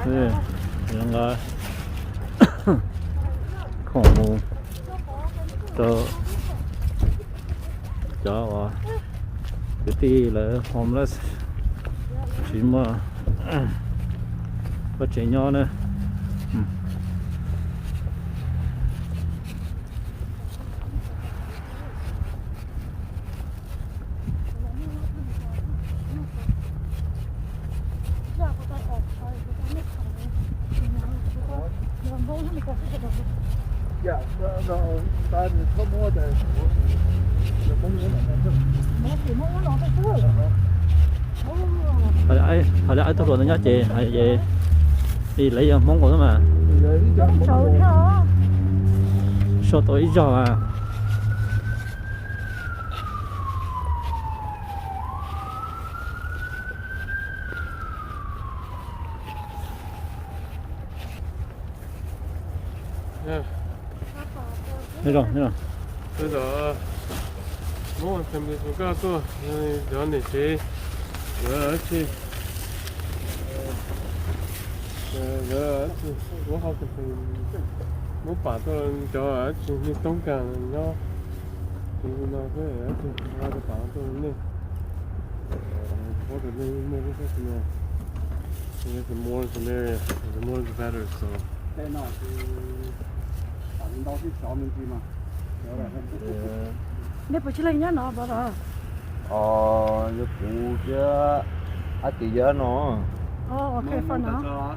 네, 이런 거 khổ mù cho cái tí là homeless chỉ mà có trẻ nhỏ nữa. Ja, da có mua thì muốn hồi nãy tao nói nhá chị về đi lấy món của nó mà số tối giờ à đây rồi bây giờ muốn làm gì chúng ta tôi giờ này chị giờ chị giờ có học thì muốn bảo tôi cho chị đi tông càng nhau thì nó cái thì nó cái bảo tôi nên có được nên cái gì nữa the more the merrier, the more the better. So. 到去小明去嘛。你不去了人家拿不了。哦，就不这，几giờ nó? Oh, okay for now.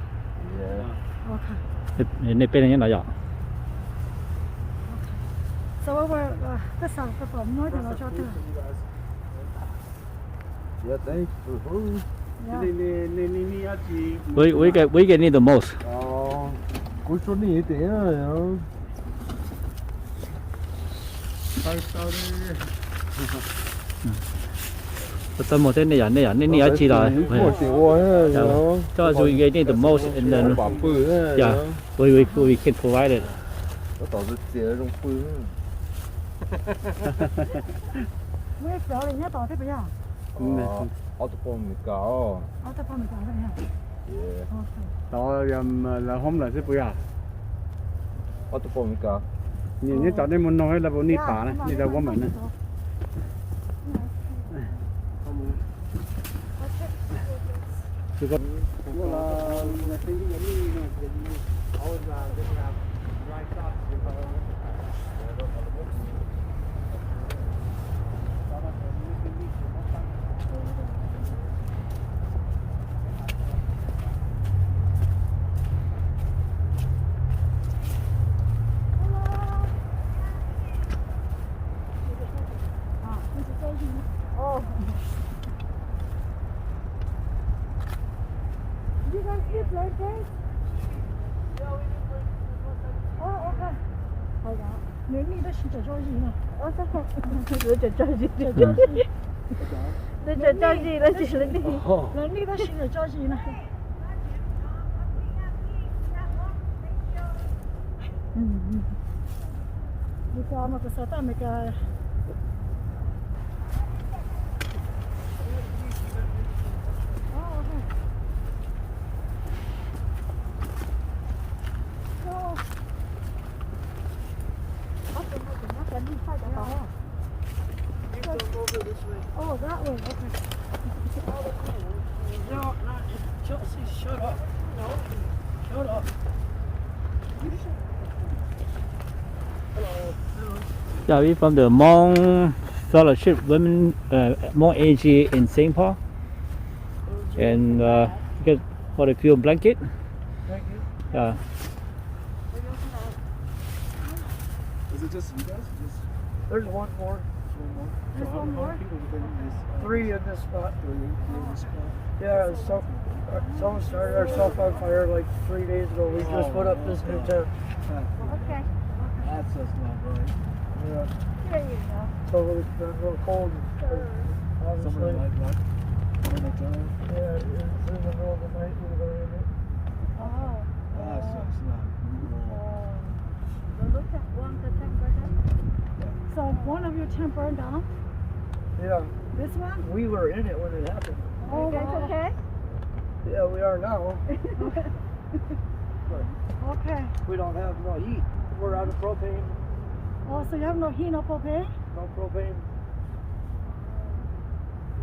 Yeah. Okay. này bên này là gì? So we're cái sản phẩm nói thì nó cho tôi. Yeah, thanks for food. We get need the most. Cuối tuần này thế à? Tao một tên này này chỉ là cho dù we need the most and then yeah we can provide it. Nó tỏ ra tiền trong phứ. Mấy phiếu này nhá tỏ thế bây giờ. Autopomika. Autopomika vậy hả? Yeah. Đó là hôm là sẽ bây giờ. Autopomika. Nhìn chọn đây muốn nói là muốn đi tả này, đi đâu có mình này. You guys get blankets? Oh, okay. Hold on. Nếu như đó xin cho gì mà? Sao không? Để cho gì? Để cho gì là chỉ là đi. Nếu như đó xin cho gì nè? Đi qua mà có sao ta mấy cái Oh, that way, okay. No, not Chelsea, shut up. No, shut up. Yeah, we from the Hmong Fellowship Women Hmong AG in St. Paul, and get for the few blanket. Thank you. Yeah. Is it just you guys? There's one more. There's one more? 3 in this spot. 3 in this spot. Yeah, someone started ourselves on fire like 3 days ago. We just put up this new tent. Okay. That's just not right. Yeah. There you go. So it's been real cold. Obviously. Yeah, it's in the middle of the night. We were in it. Oh. That's just not cool. Look at one the tent burned down. So one of your tent burned down? Yeah. This one? We were in it when it happened. Oh, you guys okay? Yeah, we are now. Okay. We don't have no heat. We're out of propane. Oh, so you have no heat, no propane? No propane.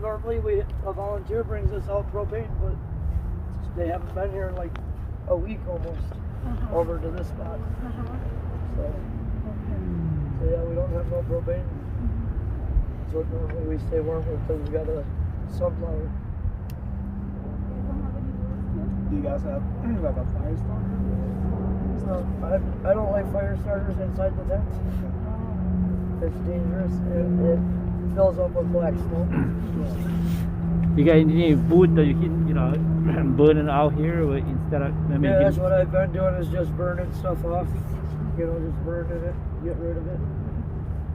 Normally a volunteer brings us out propane, but they haven't been here in like a week almost over to this spot. So yeah, we don't have no propane. That's what normally we stay warm with because we got a sunflower. Do you guys have like a fire starter? I don't like fire starters inside the tent. It's dangerous and it fills up with black smoke. You got any wood that you can, burn it out here or instead of, Yeah, that's what I've been doing is just burning stuff off. Just burning it, get rid of it,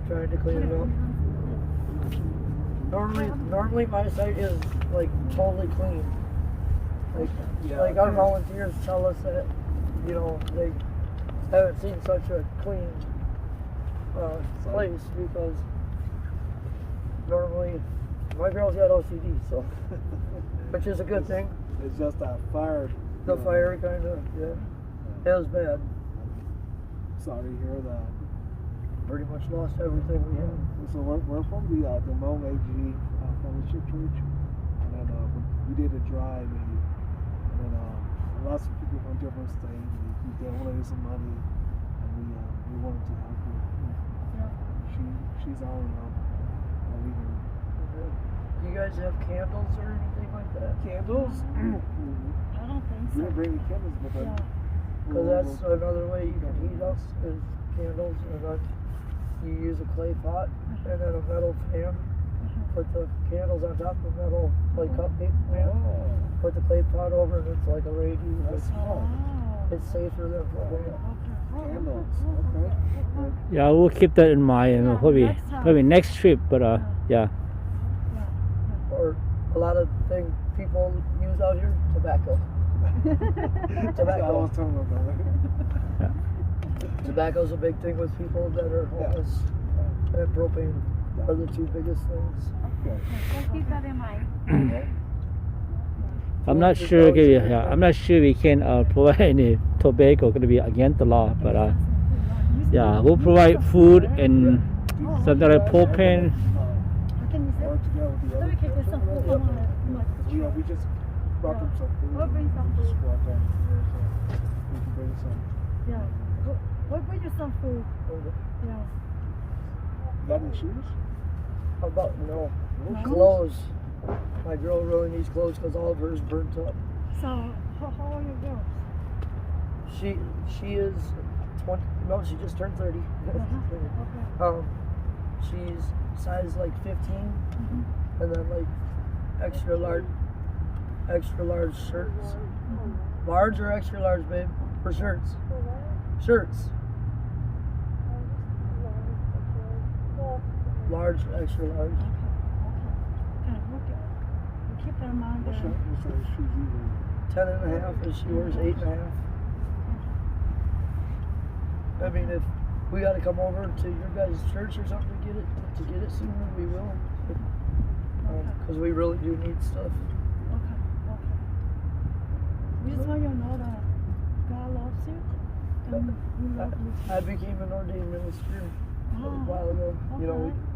trying to clean it up. Normally my site is like totally clean. Like our volunteers tell us that, they haven't seen such a clean place because normally my girl's got OCD, so which is a good thing. It's just that fire. The fire kind of, it was bad. Sorry to hear that. Pretty much lost everything we had. So we're from the Hmong AG Fellowship Church, and then we did a drive, and then lots of people from different states. We donated some money, and we wanted to help her. She's our leader. Do you guys have candles or anything like that? Candles? I don't think We so. didn't bring any candles, but then. Because that's another way you can heat us is candles, and then you use a clay pot and then a metal fan. Put the candles on top of the metal like cupcake pan. Put the clay pot over, and it's like a radio. It's safer than propane. Candles, okay. Yeah, we'll keep that in mind and probably next trip, but yeah. Or a lot of things people use out here, tobacco. Tobacco. Tobacco's a big thing with people that are homeless, and propane are the two biggest things. We'll keep that in mind. I'm not sure. I'm not sure we can provide any tobacco. Going to be against the law, but yeah, we'll provide food and something like propane. Can you say? So we can get some food from Yeah, we just brought them some food. We'll bring some food. Just walk down here, so we can bring some. Yeah. We'll bring you some food. Yeah. You got any shoes? How about no clothes? My girl really needs clothes because all of hers burnt up. So, how old are your girls? She is 20. No, she just turned 30. Okay. She's size like 15, and then like extra large shirts. Large or extra large, babe? For shirts. Shirts. Large, extra large. Okay. We'll keep that in mind. What size shoes you wear? 10 and a half, and she wears 8 and a half. I mean, if we got to come over to your guys' church or something to get it sooner, we will. Because we really do need stuff. Okay. We just want you to know that God loves you. And we love you. I became an ordained minister a while ago.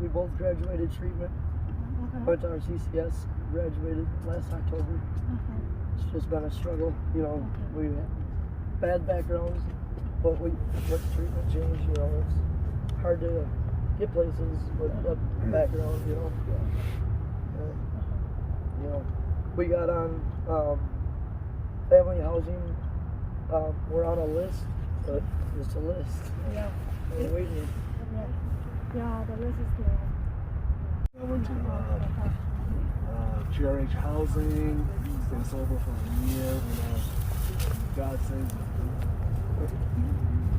We both graduated treatment. Went to our CCS, graduated last October. It's just been a struggle. We had bad backgrounds, but with treatment change, it's hard to get places with that background, we got on family housing. We're on a list, but just a list. Yeah. We're waiting. Yeah, the list is clear. GRH housing, stays over for a year. God saved me.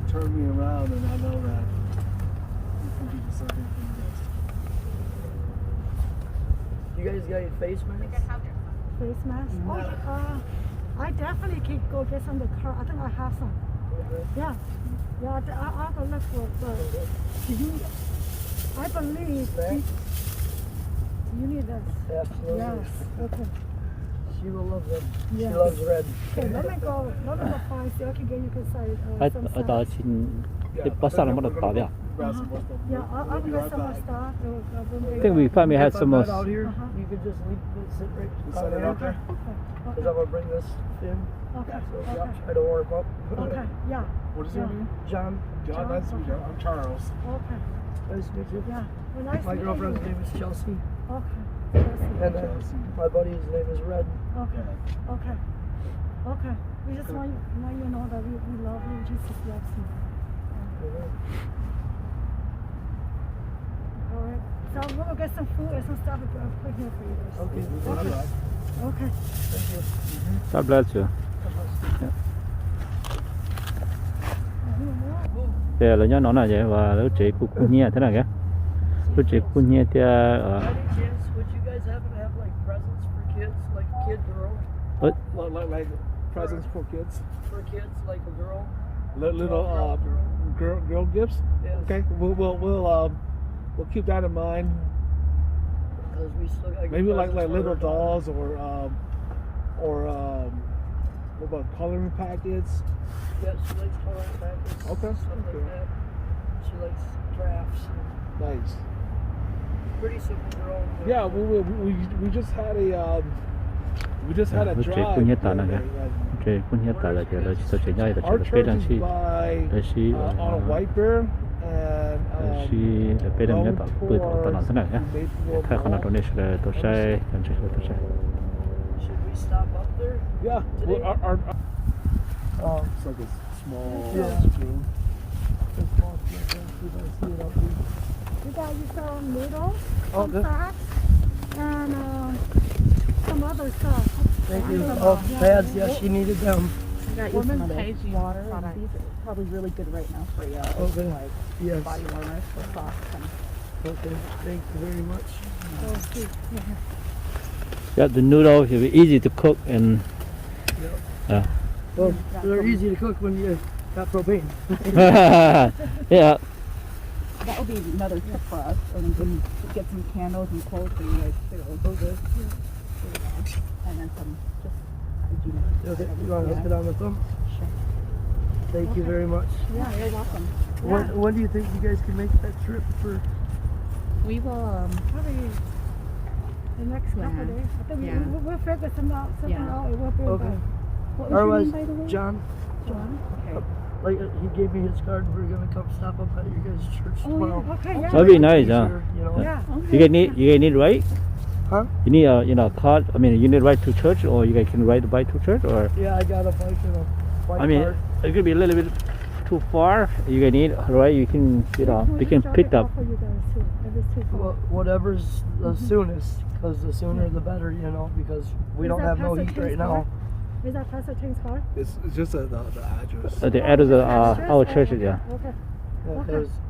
Turned me around, and I know that we can do something for you guys. You guys got your face masks? Face mask? I definitely can go get some in the car. I think I have some. Yeah. I'll go look for it. I believe you need this. Absolutely. Yes. Okay. She will love them. Yes. She loves red. Okay, let me go find so I can get you can say some ở đó stuff. xin cái bác sĩ nó bắt đầu tỏ đấy. Grab some more stuff. Yeah, I'll We'll be get right some more back. stuff. I think we probably had If some I'm more. not out here, Uh-huh. you could just leave it, sit right Just set it out there. Because I'm going to bring this in. Okay, So, okay. yeah, try to warm up. Okay, yeah, What is your Yeah. name? John, John, nice to meet you. I'm Charles. okay, nice to meet you. yeah. Well, nice My meeting girlfriend's you. name is Chelsea. Okay, And then my buddy's name is Red. okay, okay, okay. We just want you know that we love you. Jesus loves you. All right. So I'm gonna get some food and some stuff and put here for you guys. Okay. Okay. Okay. Thank you. God bless you. Thì là nhớ nó là vậy và lúc chị cũng nhẹ thế này kìa. Lúc chị cũng nhẹ thì By any chance, would you guys happen to have like presents for kids, like a kid girl? Like presents for kids. For kids, like a girl? Little girl gifts. Yes. Okay, we'll keep that in mind. Because we still got Maybe like little dolls or what about coloring packets? Yeah, she likes coloring packets. Okay. Stuff like Okay. that. She likes crafts. Nice. Pretty simple girl. Yeah, we just had a lúc chị drive. cũng nhẹ tả này kìa. Chị cũng nhẹ tả là chị là sao chị nhảy là Our chị là bây church giờ is chị by là chị on a white bear and chị là bây giờ nhớ tả bự tả nó thế này kìa. Mayflower Thay con nào đó nên là tôi sẽ chẳng chỉ là tôi sẽ. Should we stop up there? Yeah, Today? well, our it's like a small Yeah. room. We got you some noodles, Oh, some good. socks, and some other stuff. Thank you. Some, Oh, yeah. pads, yeah, she needed them. I got you some of the water, and these are probably really good right now for you. Okay. Like Yes. body warmers for socks and Okay, thank you very much. Oh, sweet. Yeah, the noodle will be easy to cook and Well, they're easy to cook when you got propane. yeah. that will be another tip for us. And we can get some candles and clothes for you guys too. Okay. And then some just hygiene. Okay, you want to get on with them? Sure. Thank you very much. Yeah, you're welcome. When do you think you guys can make that trip for? We will, Probably the next couple Yeah. days. I think Yeah. we'll figure something out Yeah. and we'll bring Okay. back. what was your Otherwise, name, by the way? John, John? Okay. like he gave me his card. We're gonna come stop up at your guys' church Oh, tomorrow. yeah. Okay, yeah. That'd be nice, huh? Easier, you know. Yeah. You guys need right? Huh? You need a card. I mean, you need ride to church, or you guys can ride the bike to church, or Yeah, I got a bike and a bike I mean, card. it could be a little bit too far. You guys need right. You can you can drop pick it up. off for you guys too, if it's too far. Whatever's the soonest, because the sooner the better, you know, because we Is don't that have no Pastor heat Tim's right car? now. Is that Pastor Tim's car? It's just the address. The address of our church, yeah. Okay.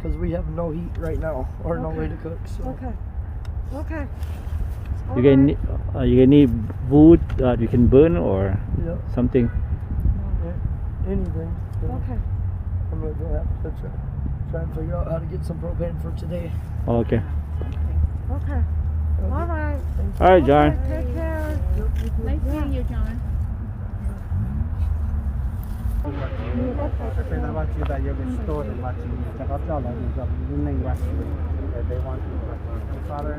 Because we have no heat right now or no way to cook. So Okay. Okay. You guys need you guys need wood that you can burn or yeah, something. anything. So Okay. I'm gonna have to try and figure out how to get some propane for today. Okay. Okay. All right. All right, John. Okay, take care. Nice meeting you, John. Father,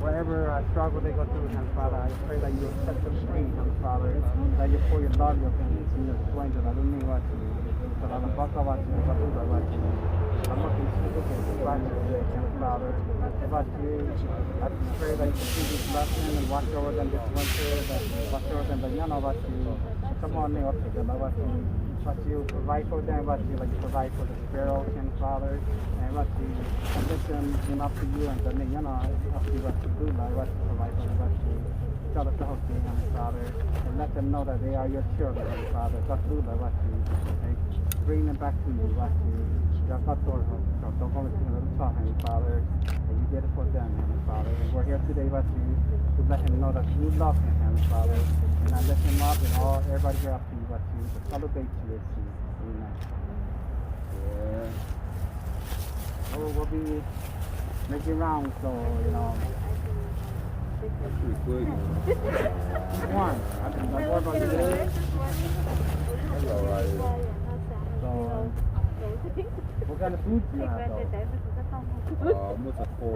wherever struggle they go through, Heavenly Father, I pray that you set them free, Heavenly Father, that you pour your love, your peace, and your strength, and I don't know what to do. But I'm about to watch you, but I'm looking to look at the Heavenly Father. About you, I pray that you continue this lesson and watch over them this winter, that watch over them, but you know what you, come on, they up to them, what you provide for them, what you like to provide for the sparrows, and Father, and what you commit them up to you, and then you know up to what to do, like what to provide for them, what you tell us to help them, Father, and let them know that they are your children, Father. Just do that, what you bring them back to you, what you just not door, don't go into the talking, Father, and you did it for them, Father. And we're here today, what you to let him know that you love him, Father, and I lift him up and all everybody here up to you, what you to celebrate you, Amen. Yeah. So we'll be making rounds, so you know, One. I think that's what I'm doing. So, what kind of food do you have though? Mua sạch khô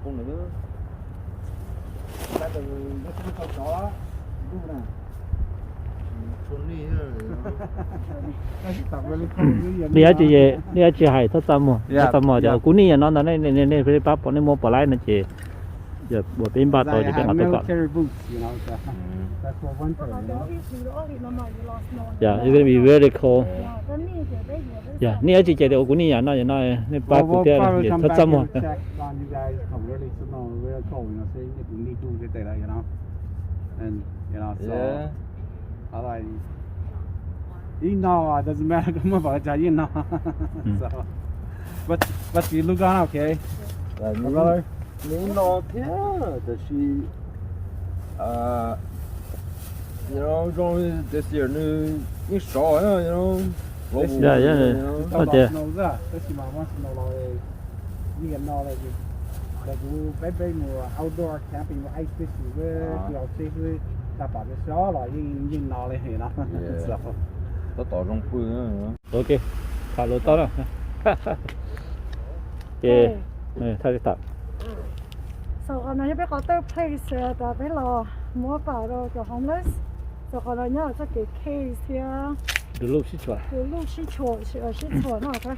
con nữa. That's the đó. Đúng nè. đi ở chị hải thất tâm mà giờ cú ni nó nên phải bắt bọn nó mua bỏ lại nó chị giờ buổi bên ba tôi thì bên nào tôi gọi Military boots, you know. That's for winter, you know. yeah it's gonna be very cold yeah ni ở chị chạy được cú ni nó nên ba cụ thể là thất tâm mà check on you guys from really snow, really cold, you know, so you need to get there, you know. And you know, so I like you know, it doesn't matter come about it, you know. So but you look on okay. My brother. Nếu nó thế thì you know, trong this year như sọ á, you know. Yeah. Okay. This is my once in a while. You can know like you baby more outdoor camping, ice fishing, with your children. Ta bảo cái số là yên nó lên thì nó. Nó tỏ trong khuya nữa. ok thả lô to rồi ok này thay tập So còn nó biết có tới place ta biết là mua bảo đồ cho homeless. So còn nó nhớ cho cái case here. từ lúc xí chuột Từ lúc xí chuột nó thôi.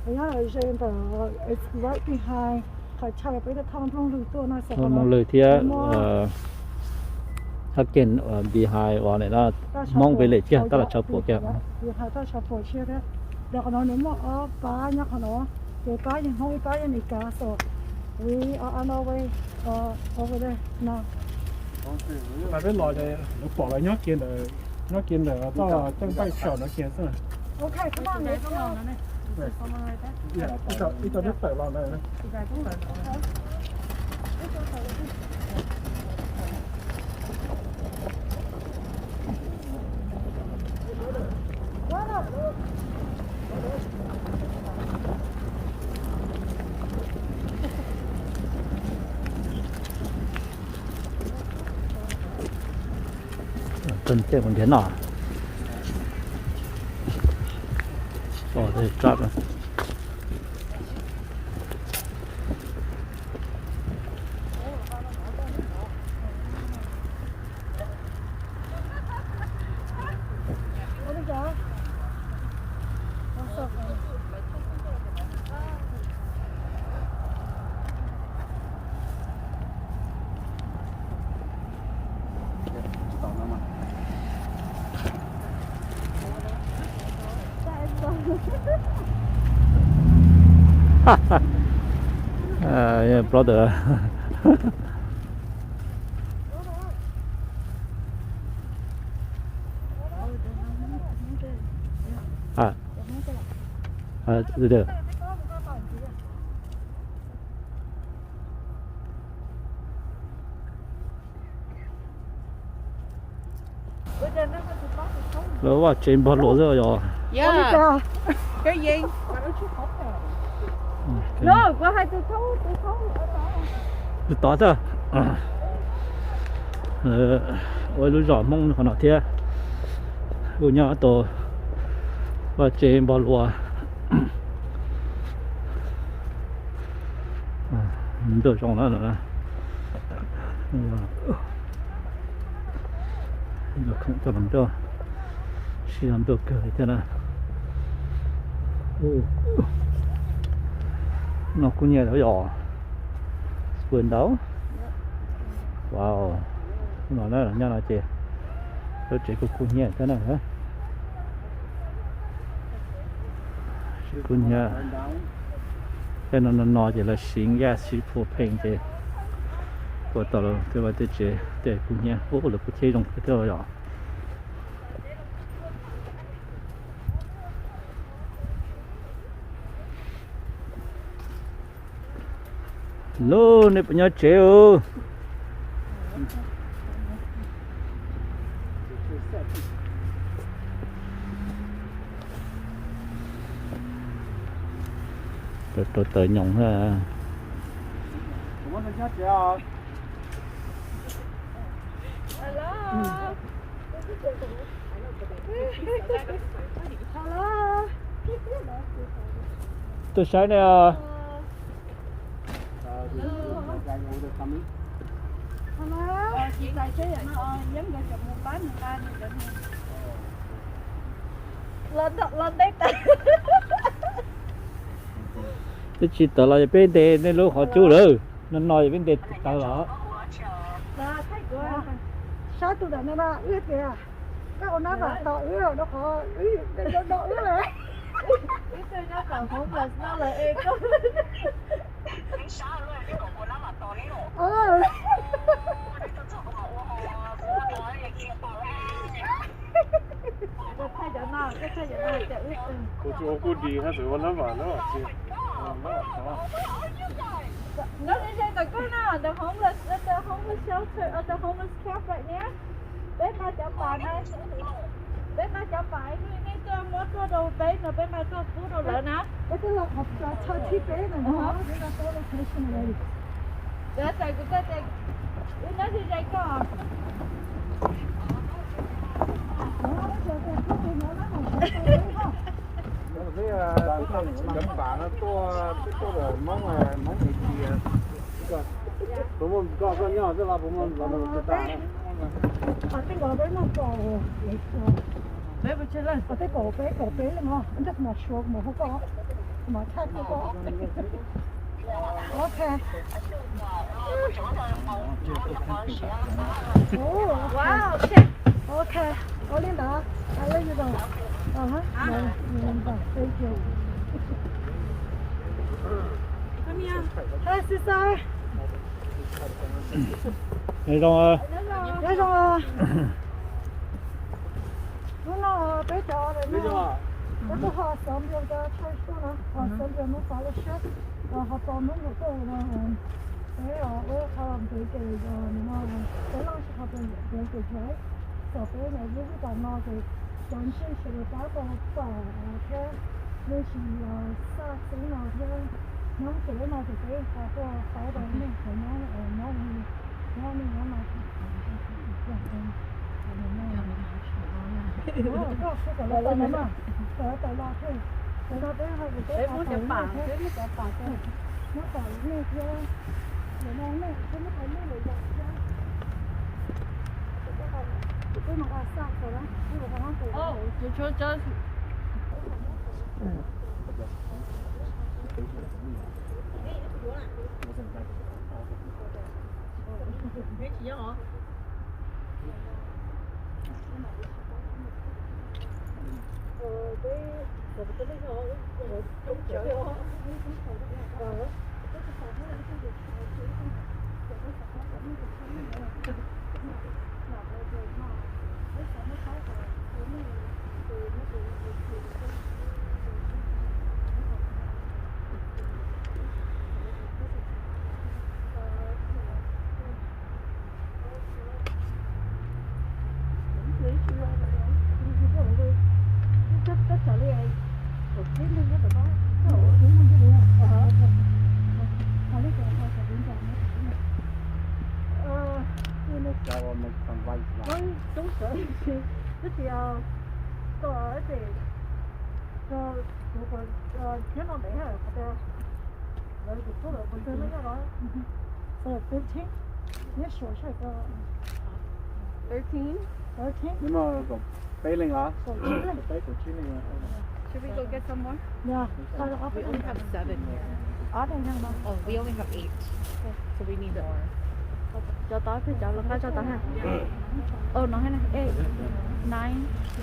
Nhớ là trên tờ it's right behind. Phải chạy với cái thông thông đườngตัวnó sẽ còn mong lời thìถ้าเกินbehind ว่าเนี่ยนะมองไปเลยเจ้าตลาดชาวปวกแก behind ตลาดชาวปวกเชื่อแล้วเดี๋ยวคนนู้นว่าป้าเนี่ยคนนู้นเดี๋ยวป้ายังห้องป้ายังอีกา so we are on our way over there now. Mà bên lò thì nó bỏ lại nhót kia là to trong tay sờ nó kia rồi. Okay, come on, let's go. Yeah, ít cho nước tẩy lò này. Tân chế còn thế nào đây trap rồi yeah, brother. Được. Nó vào trên bao lỗ rồi. Yeah. Cái gì? No, có hai tôi thấu. Từ đó thôi. Ôi lúc rõ mong còn nào thế. Ôi nhớ tổ vào trên bao lỗ. Được trong đó nữa. Được không cho làm đâu. Chỉ làm được cái thế này. Nó cũng nhiều đó vườn đấu wow nó nói là nhau là chị tôi chỉ có cũng nhiều thế này hả cũng nhiều cái nó chỉ là xin ra sĩ phụ phèn chị của tao là cái vấn đề chị để cũng nhiều ô là cũng chơi trong cái thứ đó lô này bây giờ treo tôi tới nhộng ha tôi sai này chị tài xế nó giống như chồng một bán người ta như vậy lên tết tôi chỉ tớ là bên đây nên lúc họ chú rồi nó nói bên đây tao là là thấy của sao tụi nó là ướt kìa các ông nói là tao ướt nó có nó ướt rồi cái nó còn không là nó là ê có我估计还是我老爸了，是。No, they say the girl now, the homeless shelter, the homeless camp right there. Bé mai chở bà này. Bé mai chở bà ấy đi cho mua cho đồ bé rồi bé mai cho phú đồ lợn á. Bé cái là học cho thi bé này nó để nó có location này. Để tại của cái nó đi đây có. Chấm bả nó to rồi mong gì bố môn có con nhỏ rất là bố môn là một cái tảng cái gò bé nó to bé bên trên lên cái cổ bé lên ngon anh chắc mà xuống mà không có mà khác không có ok wow ok có lên đó anh lên rồi hả thank you come here hi sister đây rồi đây rồi nó bé trò rồi nó có họ sống trong cái church đó họ sống trong nó phải là church họ sống nó một cái là thế ở họ làm cái nó cái lo sự học cái thế sau cái này với cái nó thì toàn sinh sự đã có bảo thế nên chỉ sa sinh nào thế nó cái nào thì cái họ có phải đó nên phải nó mà So 15? Yes, sure, 13? 13? nhưng mà có bé lên lá So bé của chín lên Should we go get some more? yeah, We only have 7 here. ở đây hàng bao Oh, we only have 8. So we need more. cho tới cái chợ là cho tới ha. Oh, nó hay này. 8,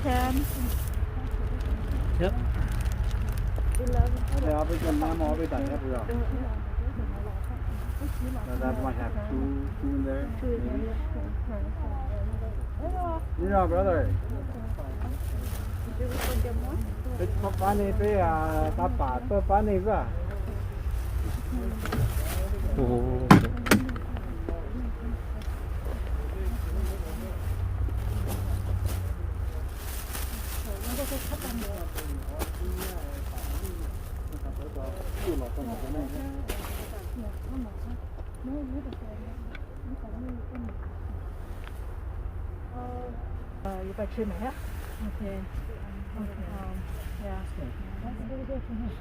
9, 10. yep 11. they are big and mom always done everywhere that might have two in there maybe. You know, brother. It's not funny, but that part, so funny, but. You better trim it, yeah? Okay. Yeah. That's really good to know.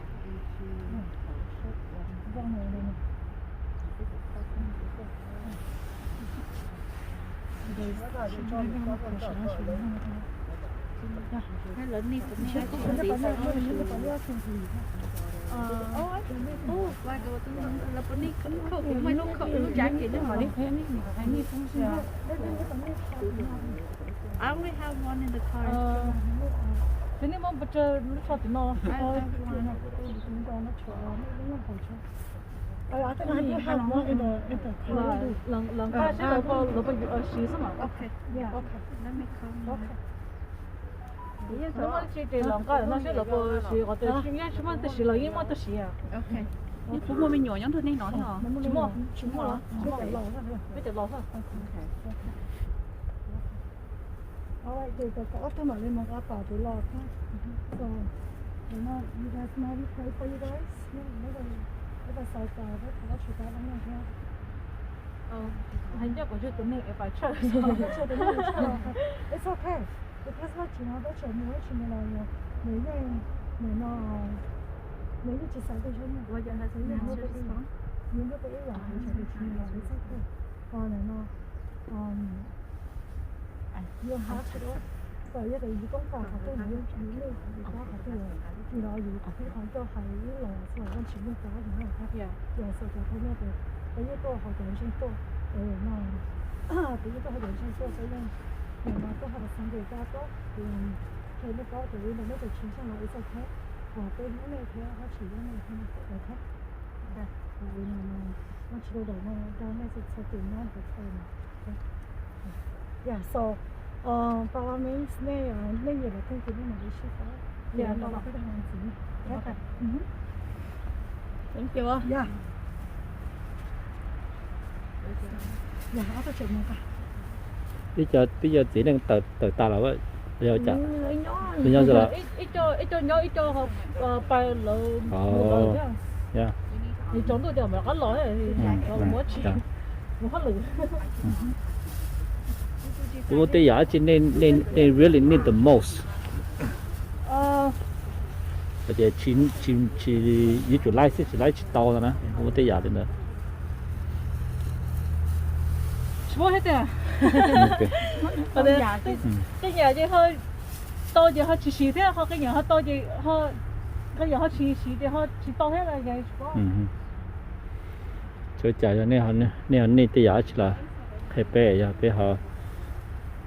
Nó lớn đi cũng nghe chuyện gì sao qua cái tôi là bên đi khẩu cũng mấy lúc khẩu lúc trái kia nữa mà đi thế này I only have one in the car. Thế nên mà bây giờ nó cho tụi nó. I have one. I think I do have one in the car. Lần qua sẽ là có là bây giờ xí sao mà. Okay. Yeah. Okay. Let me come. Okay. Nó mà chỉ để lần qua nó sẽ là có xí có thể chuyên gia chúng ta xí là yên mà ta xí à. Okay. Đi phụ mua mình nhỏ nhóm thôi nên nói hả? Chúng mua biết được lo ha. Alright, there's a lot of money more about the lot. So, you know, you guys know we pray for you guys. If I say that, what should I do now? Hình như có chút tụi mình phải chơi. It's okay. Because what you know, that's your emotion là nếu như chỉ sai cái chuyện này, Bây giờ là thế nào? những cái ý là chuyện là it's okay. Còn là nó you have to do. So 一定要公法學都唔要處理，而家學都要，原來如果佢講到係呢兩所謂安全嘅話，然後佢又受到佢咩嘅，第一個學人生多，第一個學人生多，所以原來都係生嘅加多，佢呢個就會令到佢產生落去就睇，對呢咩睇開始呢咩睇嚟睇，會慢慢開始到嚟呢，到咩就測定呢個錯誤。Yeah, so power means này nhiều là công ty mà đi ship đó. Yeah, nó là cái hàng gì? Okay. Thank you. Yeah. Yeah, áo tôi chụp một cái. bây giờ chỉ đang từ ta là vậy bây giờ chả bây giờ là ít cho học bài lỡ yeah thì chúng tôi đều mà có lỗi thì muốn chỉ muốn hết lửa. Bố tế giả chỉ nên really need the most. Bây giờ chỉ ý chủ lái chỉ to rồi nè, bố tế giả thì nữa. Mua hết rồi à? Cái nhà gì hơi to gì hơi chỉ thế, họ cái nhà hơi to gì họ cái nhà hơi chỉ thì họ chỉ to hết là vậy. Chỗ chạy cho nên nên tế giả chỉ là hay bé ya bé họ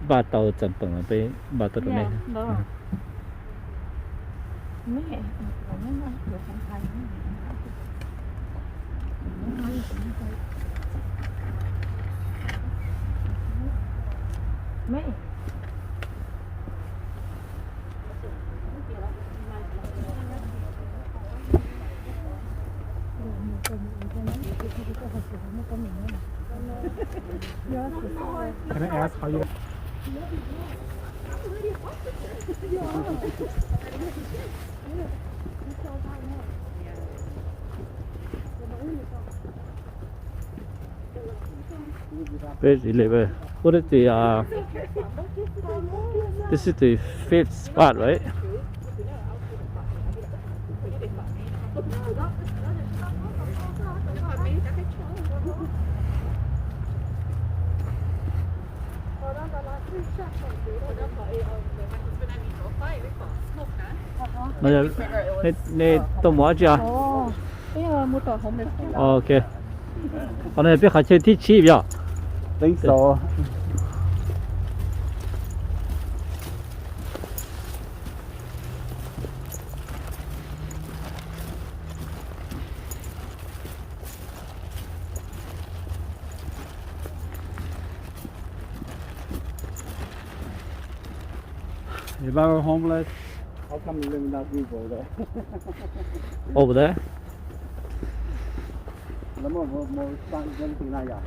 ba tàu chậm bận là bé ba tàu này. Mấy hệ nó được không thay mấy Can I ask how you? Basically, what is the this is the fifth spot, right? Này tôi mua chưa? Bây giờ mua tỏi không được. Ok. Còn này biết khai chơi thiết chi vậy? Think so. If I were homeless, how come you live in that roof over there? Over there? Lắm rồi, một bạn dân từ này à?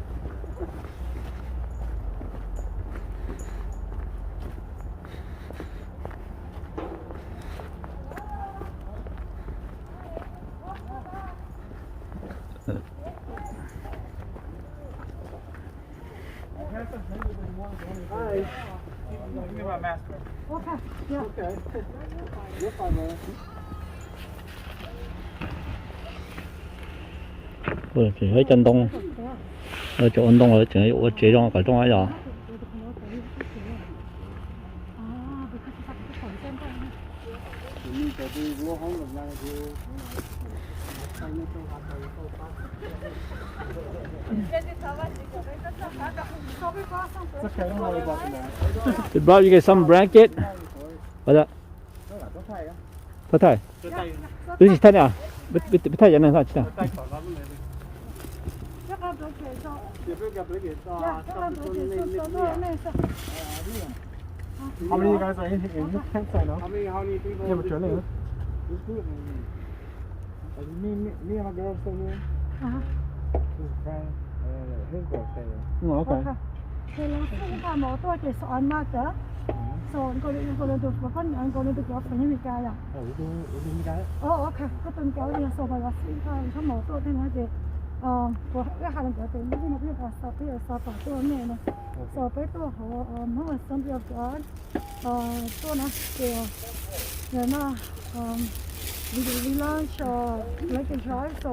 Hi. me my mask. Okay. Yeah. Okay. You're fine, man. chỉ hơi chân đông ở chỗ 운동 ở chỗ ở chế trong cái trong ấy rồi Okay, don't worry about that. They brought you guys some blanket what that có thể cái gì thế nhỉ biết thấy vậy này sao chứ How many of you guys are in the campsite now? How many people? Yeah, but you're in. It's good. Me and my girl still here. This is Frank. His girl stay there. Oh, okay. So last time I thought it's on marker. So I'm going to do for fun. I'm going to go up to him again. Oh, we doing that? Oh, okay. Có tuần kéo đi so by last time. Không một tôi thế nói gì. Của cái hàng cái tiền nó biết là sao bây giờ sao phải tôi này nè. So bây tôi họ nó là some of God. Tôi nó kiểu rồi nó we launch like a drive so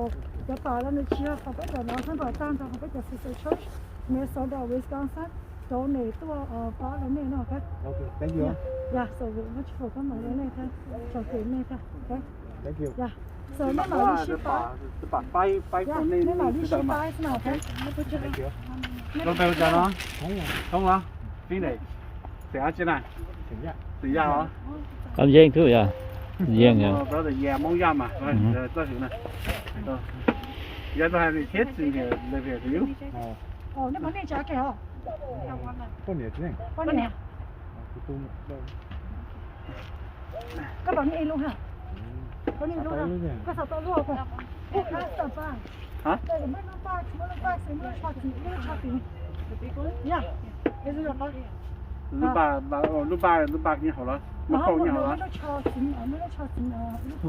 cái bà nó chia họ bây giờ nó không phải tan cho họ bây giờ sister church Minnesota Wisconsin. Chỗ này tôi có cái này nó okay. Okay, thank you. Yeah, so nó chỉ có mấy cái này thôi. Cho tiền này thôi. Okay. Thank you. Yeah. So nó bảo đi ship by. The five Yeah, nó bảo đi ship by nào thế? Thank you. Con tao cho nó. Không hả? Phí này. Sẽ trên này. Tự ra hả? con riêng thứ vậy riêng nhỉ Đó là nhà mong ra mà. Rồi, tôi thử này. Giờ tôi hay bị chết gì thì lấy về thiếu. Nó bán đi trả kìa. Con nhỉ chứ này. Con nè. Các bạn đi luôn hả? Con đi luôn hả? Có sao tôi luôn không? Ủa, sao ba? Hả? Đây là mấy nó ba, mấy nó ba, mấy nó cho tiền. Yeah. Cái gì đó? Lúc ba như hổ đó. Nó khô như hổ đó. Nó cho tiền, nó cho tiền.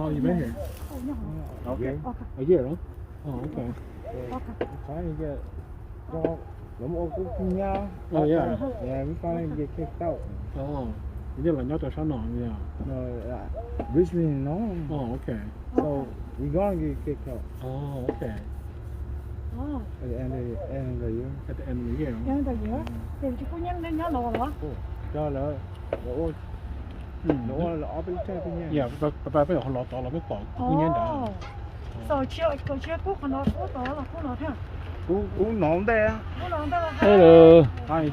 Oh, you been here? Okay. A year, huh? Oh, okay. Okay. Finally get dog. Lắm ô cũng nhau. Oh, yeah. Yeah, we finally get kicked out. Oh, you did like not the sun on, yeah. No, Richmond, no. Oh, okay. So we gonna get kicked out Oh, okay. Oh. at the end of the year. At the end of the year. Nhân từ giữa. Thì chỉ có nhân lên nhớ lò đó. Cho là nó là ở bên trái bên nhà. Yeah, but bây giờ họ lọt tỏ là biết tỏ cũng nhân đã. So chưa cút còn nó cút đó là cút nó thế. Cũng nón đây á. Cút nó đây là. hello Hai.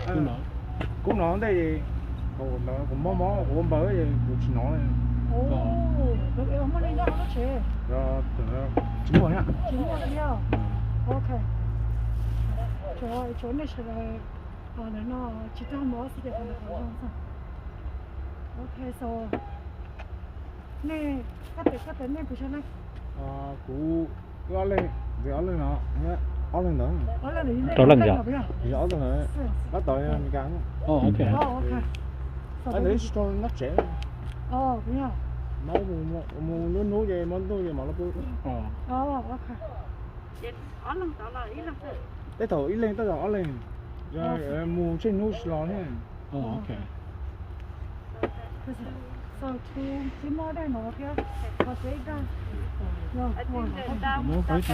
Cũng nó. Cũng nón đây thì nó cũng mó cũng bớ thì cũng chỉ nón này. Được em muốn đi đâu nó chế. Rồi chính rồi nhá. Chính rồi nhau. Okay. Chỗ này là nó chỉ có một sự kiện là không sao. Okay, so nè cắt tên này bây giờ này. Cú ở lên nó. Ở lên nữa. Đó là gì ạ? Thì ở lên nữa. Bắt đầu mình cắn. Oh, okay. Okay. Anh lấy store nó trẻ. Bây giờ. Máu mua nó về món tôi về mà nó cứ. Okay. Ở lần đó là ý là Tới thầu ít lên tới đó lên. Rồi mua trên núi lò nhé. Oh, okay. So two more đây nó kia. Có giấy ra. Rồi, Nó phải là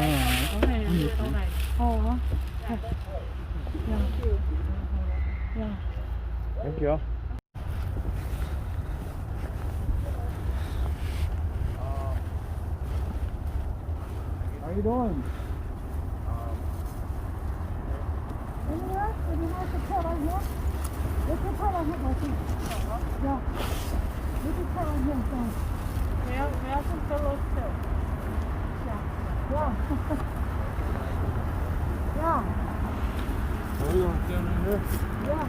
Thank you. How you doing? we have some pillows too. Yeah. How you doing? Down here? Yeah.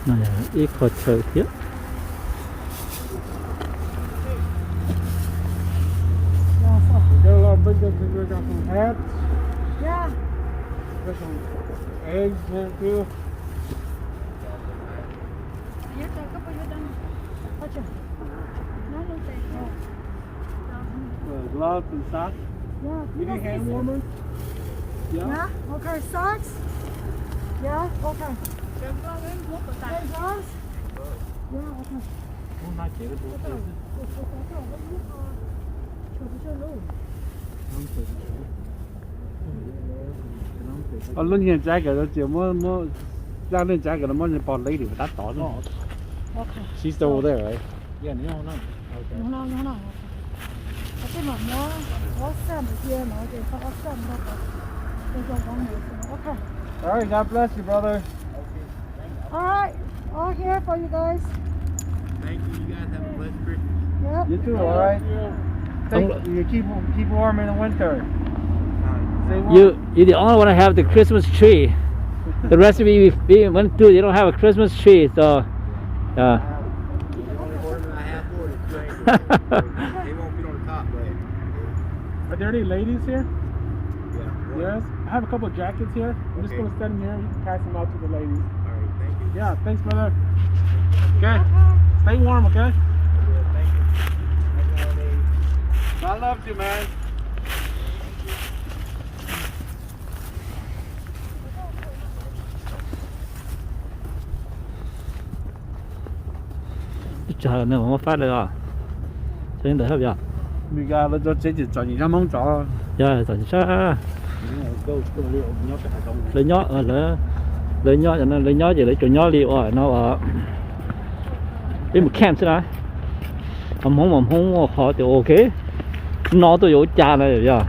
này là ít khó chơi thiết Got a lot of big things. We got some hats. Yeah. Got some eggs here too. Yes, I couple of them. Gotcha. No, no, thank you. Gloves and socks. Yeah. You need hand warmers? Yeah. Okay. Socks. Yeah. Okay. $10. Yeah. Okay. Lúc nhiên trái cái đó chỉ mua ra lên trái cái đó mua bỏ lấy thì đắt tỏ nó. Okay. She's still over there, right? No. Cái mà nó xem ở kia nó thì có xem đâu cả. Tôi cho con người. Okay. All right, God bless you, brother. All right. All here for you guys. Thank you. You guys have a blessed Christmas. Yep. You too, all right? You keep warm in the winter. Stay warm. You're the only one that have the Christmas tree. The rest of you we went through, you don't have a Christmas tree, so The only order I have for it is strange. They won't fit on the top, but Are there any ladies here? yeah. Yes. I have a couple of jackets here. I'm just Okay. going to stand here. You can pass them out to the ladies. All right, thank you. Yeah, thanks, brother. Okay. Stay warm, okay? Yeah, thank you. Happy holidays. God loves you, man. Trời ơi, không có phát được à? Cho nên đợi hấp dẫn. Mình ra nó chỉ chọn những cái món chó. Dạ, thật sao? Lấy nhó, lấy nhó, cho nên lấy nhó gì lấy chỗ nhó liệu ở nó ở. Đi một camp thế nào? Không họ thì ok. Nó tôi có cha này rồi.